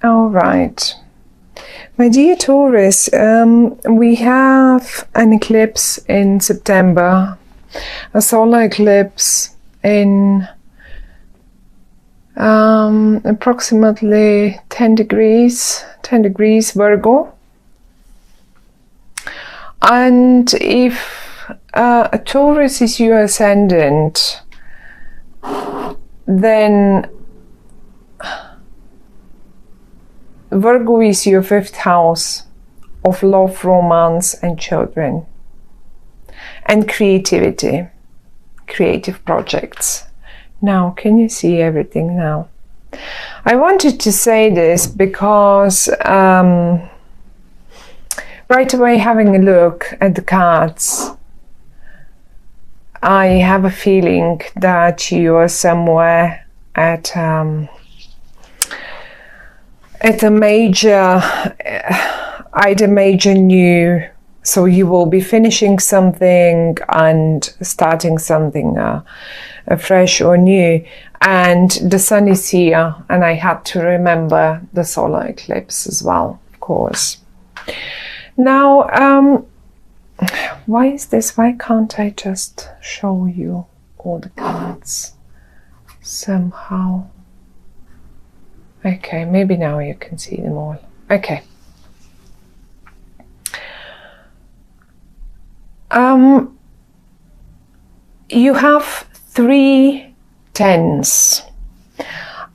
All right. My dear Taurus, we have an eclipse in September, a solar eclipse in approximately 10 degrees Virgo. And if a Taurus is your ascendant, then Virgo is your 5th house of love, romance and children and creativity, creative projects. Now, can you see everything now? I wanted to say this because right away, having a look at the cards, I have a feeling that you are somewhere at a major, either major new, so you will be finishing something and starting something fresh or new, and the sun is here, and I had to remember the solar eclipse as well, of course. Now, why is this? Why can't I just show you all the cards somehow? Okay, maybe now you can see them all. Okay. You have 3 tens.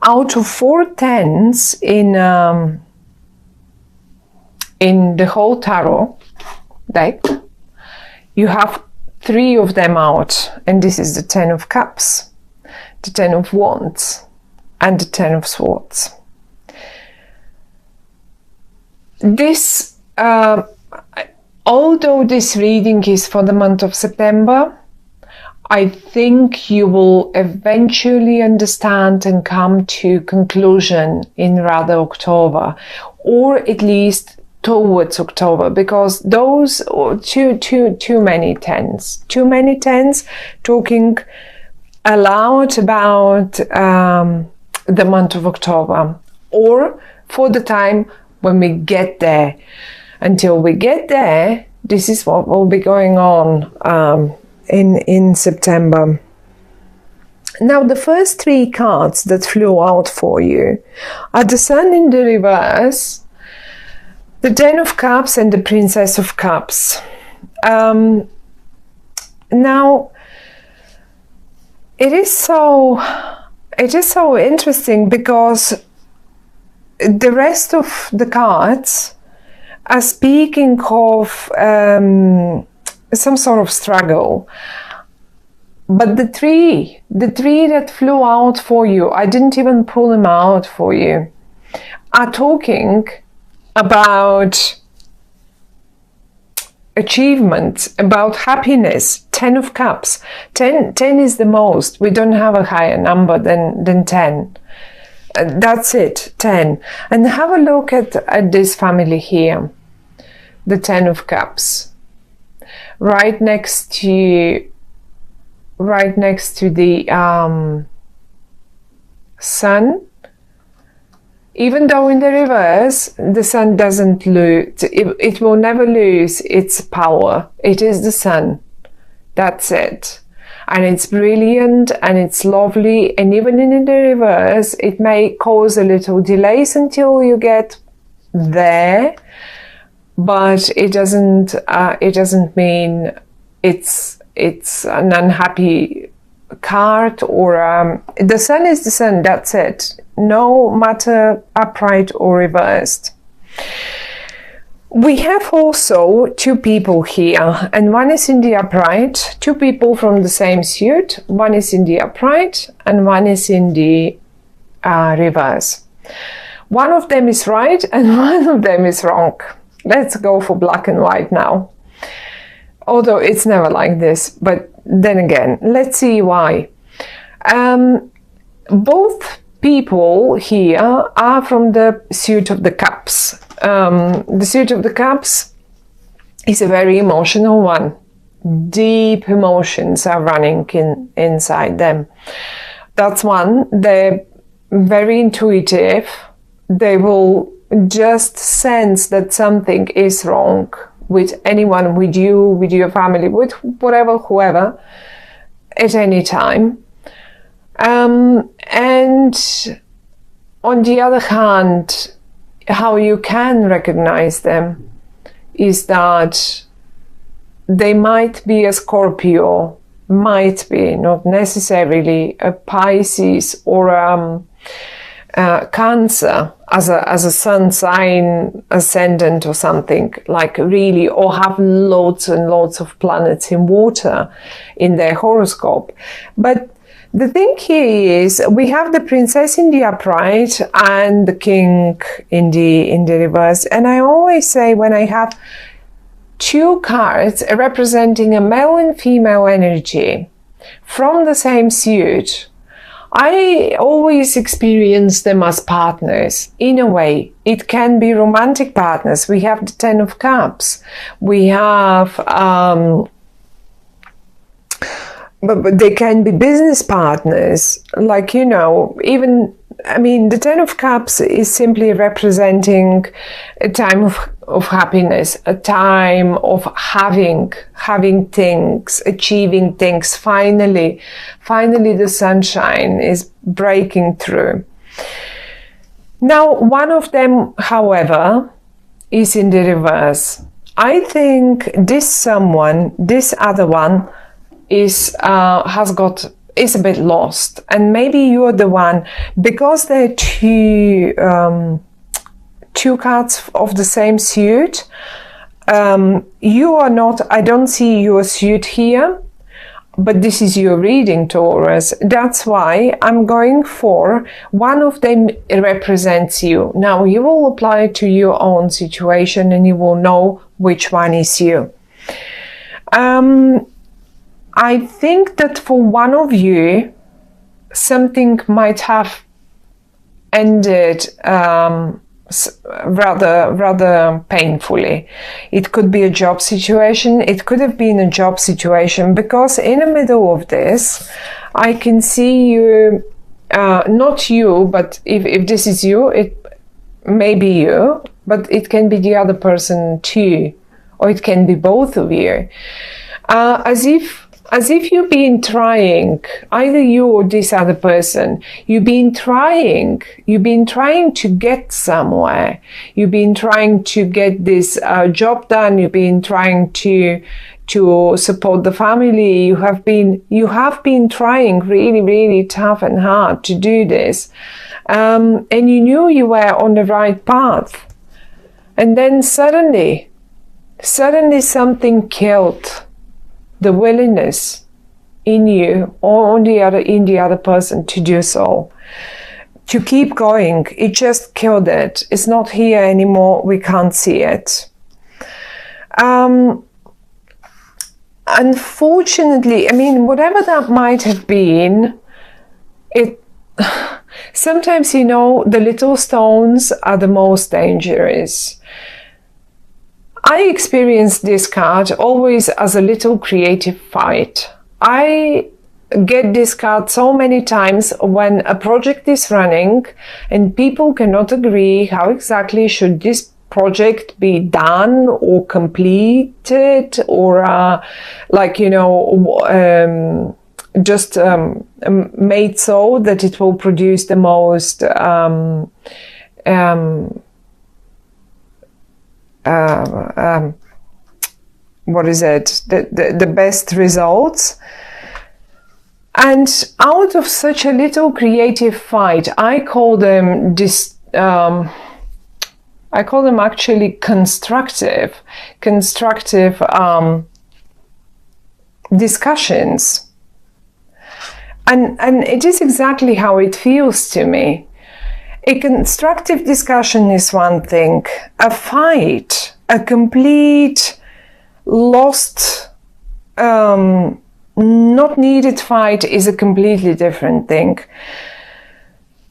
Out of 4 tens in the whole tarot deck, you have 3 of them out, and this is the 10 of Cups, the 10 of Wands, and the 10 of Swords. This, although this reading is for the month of September, I think you will eventually understand and come to conclusion in rather October, or at least towards October, because those too many tens talking aloud about the month of October, or for the time when we get there. Until we get there, this is what will be going on in September. Now, the first 3 cards that flew out for you are the Sun in the reverse, the 10 of Cups, and the Princess of Cups. Now, it is so interesting because the rest of the cards are speaking of some sort of struggle. But the three that flew out for you, I didn't even pull them out for you, are talking about achievement, about happiness. 10 of Cups. 10 is the most. We don't have a higher number than 10. That's it, 10. And have a look at this family here, the 10 of Cups, right next to the Sun. Even though in the reverse, the Sun doesn't lose, it will never lose its power. It is the Sun. That's it. And it's brilliant and it's lovely. And even in the reverse, it may cause a little delays until you get there. But it doesn't mean it's an unhappy card, or the Sun is the Sun. That's it. No matter upright or reversed. We have also 2 people here, and one is in the upright. 2 people from the same suit. One is in the upright and one is in the reverse. One of them is right and one of them is wrong. Let's go for black and white now. Although it's never like this, but then again, let's see why. Both people here are from the suit of the Cups. The suit of the Cups is a very emotional one. Deep emotions are running inside them. That's one. They're very intuitive. they will just sense that something is wrong with anyone, with you, with your family, with whatever, whoever, at any time. And on the other hand, how you can recognize them is that they might be a Scorpio, might be, not necessarily a Pisces or Cancer as a sun sign ascendant or something, like really, or have loads and loads of planets in water in their horoscope. But the thing here is we have the princess in the upright and the king in the reverse. And I always say, when I have two cards representing a male and female energy from the same suit, I always experience them as partners. In a way, it can be romantic partners. We have the Ten of Cups. We have, but they can be business partners. Like, you know, even, I mean, the Ten of Cups is simply representing a time of happiness, a time of having things, achieving things. Finally the sunshine is breaking through. Now, one of them, however, is in the reverse. I think this other one is a bit lost, and maybe you're the one, because they're two cards of the same suit. You are not, I don't see your suit here, but this is your reading, Taurus. That's why I'm going for one of them represents you. Now you will apply it to your own situation and you will know which one is you. I think that for one of you, something might have ended rather painfully. It could be a job situation. It could have been a job situation, because in the middle of this, I can see you, not you, but if this is you, it may be you, but it can be the other person too, or it can be both of you. As if you've been trying, either you or this other person, you've been trying to get somewhere. You've been trying to get this job done. You've been trying to support the family. You have been trying really, really tough and hard to do this. And you knew you were on the right path. And then suddenly something killed the willingness in you or in the other person to do so, to keep going. It just killed it. It's not here anymore. We can't see it. Unfortunately, I mean, whatever that might have been, sometimes, you know, the little stones are the most dangerous. I experienced this card always as a little creative fight. I get this card so many times when a project is running and people cannot agree how exactly should this project be done or completed, or like, you know, just made so that it will produce the most what is it? The best results. And out of such a little creative fight, I call them actually constructive discussions. And it is exactly how it feels to me. A constructive discussion is one thing. A fight, a complete lost, not needed fight is a completely different thing.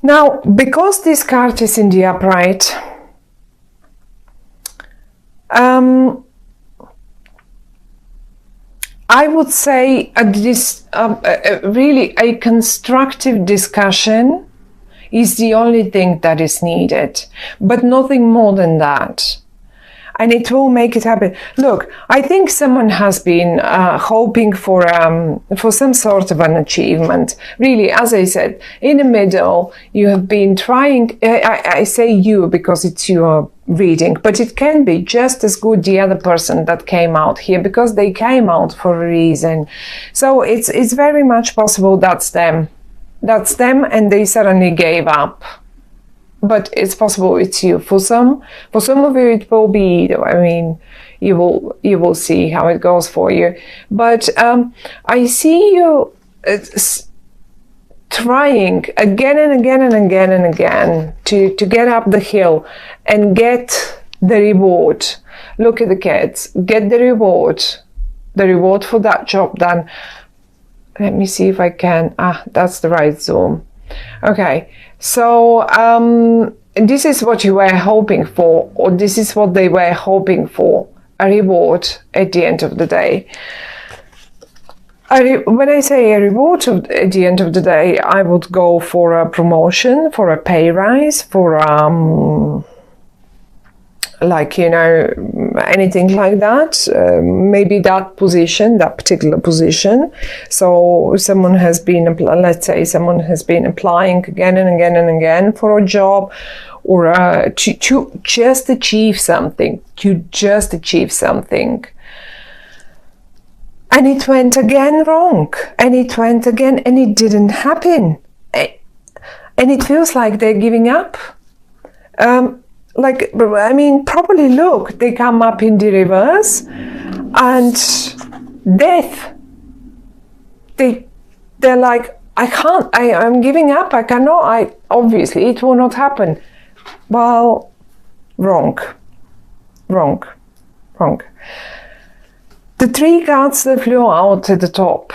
Now, because this card is in the upright, I would say this really a constructive discussion is the only thing that is needed, but nothing more than that. And it will make it happen. Look, I think someone has been hoping for some sort of an achievement. Really, as I said, in the middle, you have been trying. I say you because it's your reading, but it can be just as good the other person that came out here, because they came out for a reason. So it's very much possible that's them. That's them, and they suddenly gave up. But it's possible it's you. For some of you it will be. I mean, you will see how it goes for you. But I see you trying again and again and again and again to get up the hill and get the reward. Look at the kids. Get the reward for that job done. Let me see if I can. That's the right zoom. Okay, so this is what you were hoping for, or this is what they were hoping for, a reward at the end of the day. When I say a reward at the end of the day, I would go for a promotion, for a pay rise, for like, you know, anything like that. Maybe that position, that particular position. So someone has been, let's say someone has been applying again and again and again for a job, or to just achieve something, And it went again wrong, and it went again, and it didn't happen. And it feels like they're giving up. Like, I mean, probably look, they come up in the reverse, and death. They're like, I can't, I'm giving up, I cannot, obviously it will not happen. Well, wrong. The three cards that flew out at the top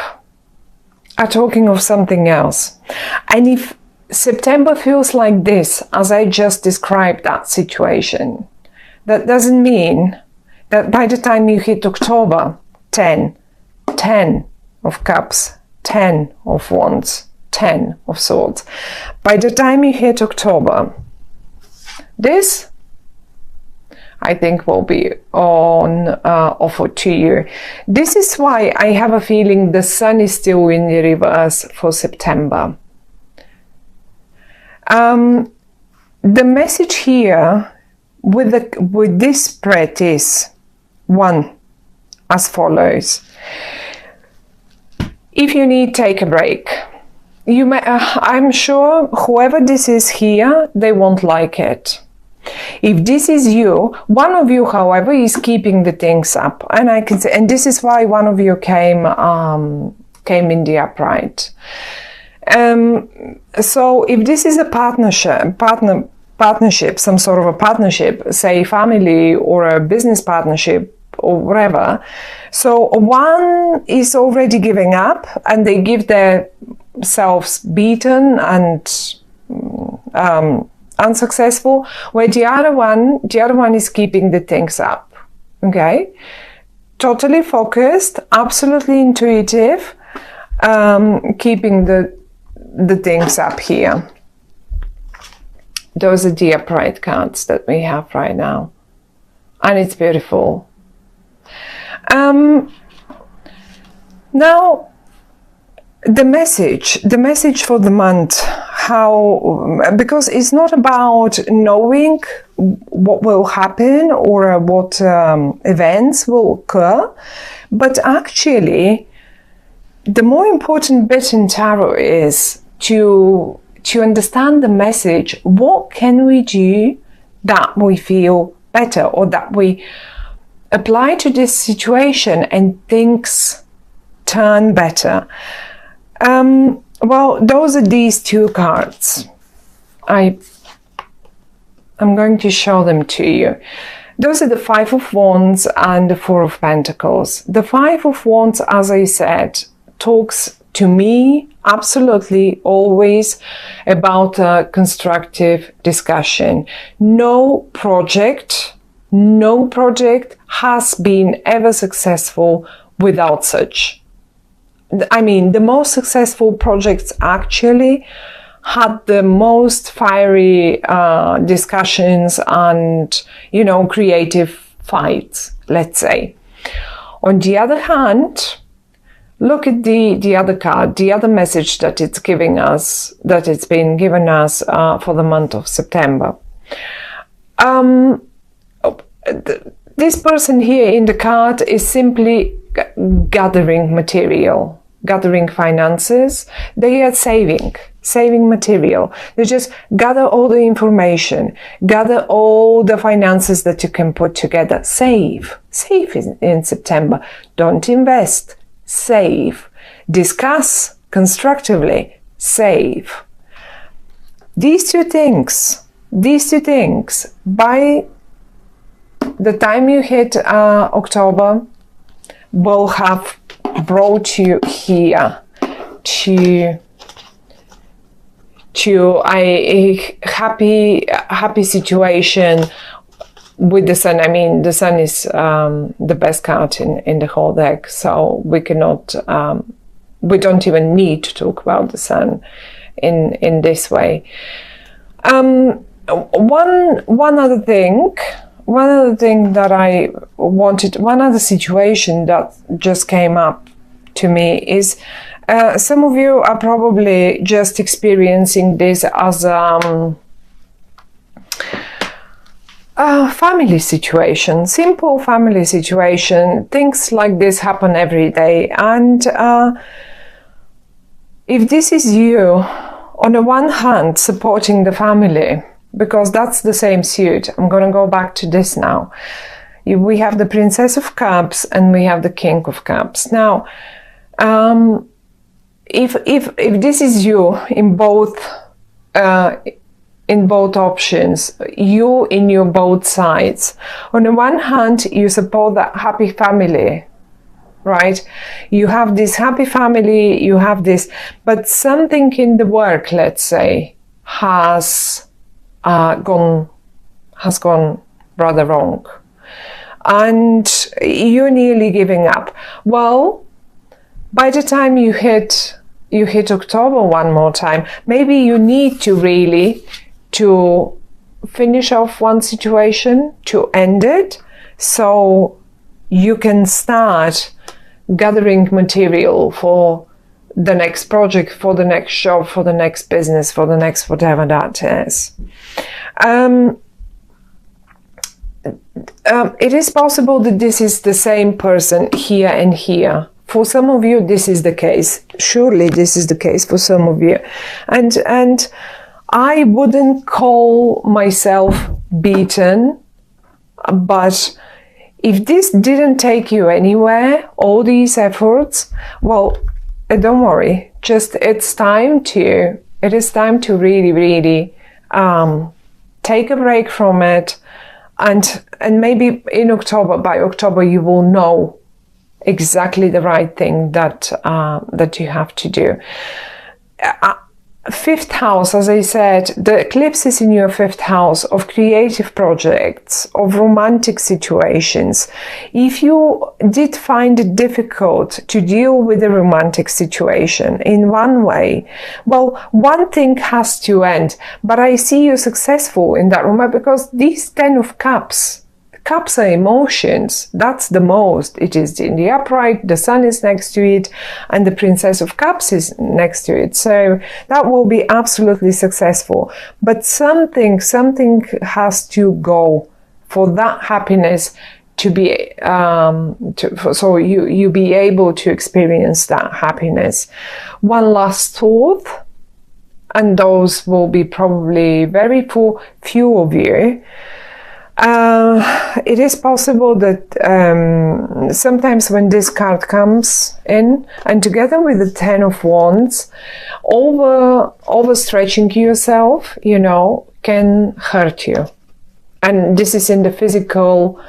are talking of something else. And if September feels like this, as I just described that situation, that doesn't mean that by the time you hit October, 10 of cups, 10 of wands, 10 of swords. By the time you hit October, this, I think, will be on offer to you. This is why I have a feeling the sun is still in the reverse for September. The message here with this spread is one, as follows. If you need, take a break. You may, I'm sure whoever this is here, they won't like it. If this is you, one of you, however, is keeping the things up, and I can say, and this is why one of you came in the upright. So if this is a partnership, some sort of a partnership, say family or a business partnership or whatever, so one is already giving up and they give themselves beaten and unsuccessful, where the other one is keeping the things up. Okay, totally focused, absolutely intuitive, keeping the things up here. Those are the upright cards that we have right now, and it's beautiful. Now the message for the month, because it's not about knowing what will happen or what events will occur, but actually the more important bit in tarot is to understand the message. What can we do that we feel better, or that we apply to this situation and things turn better? Well, those are these two cards. I'm going to show them to you. Those are the Five of Wands and the Four of Pentacles. The Five of Wands, as I said, talks to me absolutely always about a constructive discussion. No project has been ever successful without such. I mean, the most successful projects actually had the most fiery discussions and, you know, creative fights, let's say. On the other hand, look at the other card, the other message that it's giving us, that it's been given us for the month of September. This person here in the card is simply gathering material, gathering finances. They are saving material. They just gather all the information, gather all the finances that you can put together. Save in September. Don't invest. Save. Discuss constructively. Save. These two things, by the time you hit October, will have brought you here to a happy situation with the sun. I mean, the sun is the best card in the whole deck, so we cannot, we don't even need to talk about the sun in this way. One other thing that I wanted, one other situation that just came up to me is some of you are probably just experiencing this as a family situation, simple family situation. Things like this happen every day, and if this is you, on the one hand supporting the family, because that's the same suit. I'm going to go back to this now. We have the Princess of Cups and we have the King of Cups. Now, if this is you in both options, you in your both sides. On the one hand, you support that happy family, right? You have this happy family, you have this, but something in the work, let's say, has gone rather wrong, and you're nearly giving up. Well, by the time you hit October one more time, maybe you need to really to finish off one situation, to end it, so you can start gathering material for the next project, for the next job, for the next business, for the next whatever that is. It is possible that this is the same person here and here. For some of you, this is the case. Surely this is the case for some of you. And I wouldn't call myself beaten, but if this didn't take you anywhere, all these efforts, well, don't worry. Just it is time to really take a break from it, and maybe in October, by October, you will know exactly the right thing that you have to do. Fifth house, as I said, the eclipse is in your fifth house of creative projects, of romantic situations. If you did find it difficult to deal with a romantic situation in one way, well, one thing has to end. But I see you successful in that romance, because these 10 of Cups are emotions. That's the most. It is in the upright, the sun is next to it, and the Princess of Cups is next to it. So that will be absolutely successful. But something has to go for that happiness to be, so you be able to experience that happiness. One last thought, and those will be probably very few of you. It is possible that sometimes when this card comes in, and together with the 10 of Wands, overstretching yourself, you know, can hurt you. And this is in the physical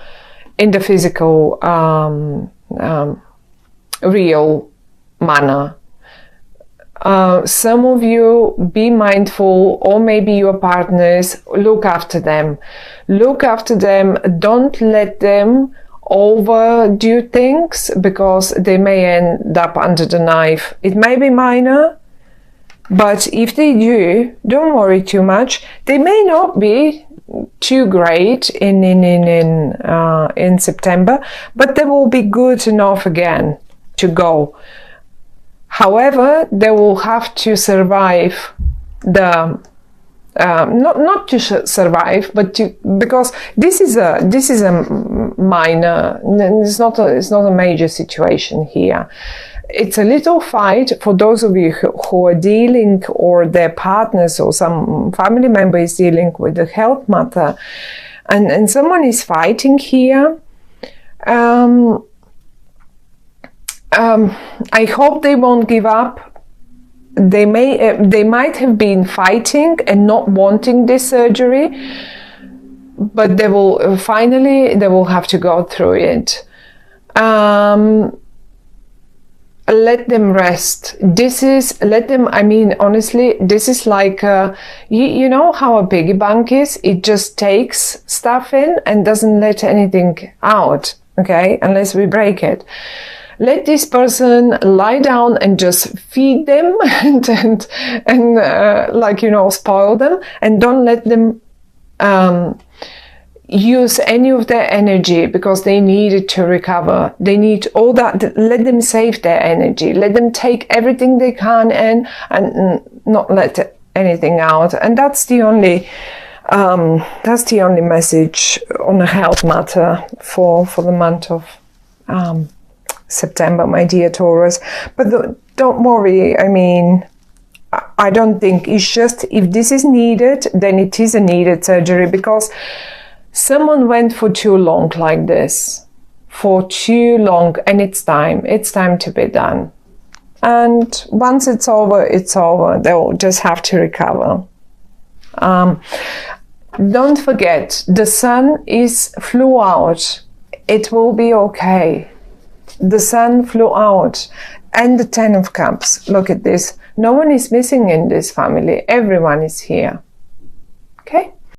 real manner. Some of you, be mindful, or maybe your partners, look after them. Don't let them overdo things, because they may end up under the knife. It may be minor, But if they do, don't worry too much. They may not be too great in September, but they will be good enough again to go. However, they will have to survive the not to survive, but to, because this is a minor. It's not a major situation here. It's a little fight for those of you who are dealing, or their partners or some family member is dealing with the health matter, and someone is fighting here. I hope they won't give up. They might have been fighting and not wanting this surgery, but they will finally have to go through it. Let them rest. I mean, honestly, this is like, you know how a piggy bank is? It just takes stuff in and doesn't let anything out, okay? Unless we break it. Let this person lie down and just feed them and like, you know, spoil them, and don't let them use any of their energy, because they need it to recover. They need all that. Let them save their energy. Let them take everything they can in and not let anything out. And that's the only message on a health matter for the month of September, my dear Taurus. But don't worry. I mean, I don't think it's just, if this is needed, then it is a needed surgery, because someone went for too long like this, for too long, and it's time to be done. And once it's over, it's over. They'll just have to recover. Don't forget, the sun flew out. It will be okay. The sun flew out. And the 10 of Cups. Look at this. No one is missing in this family. Everyone is here. Okay?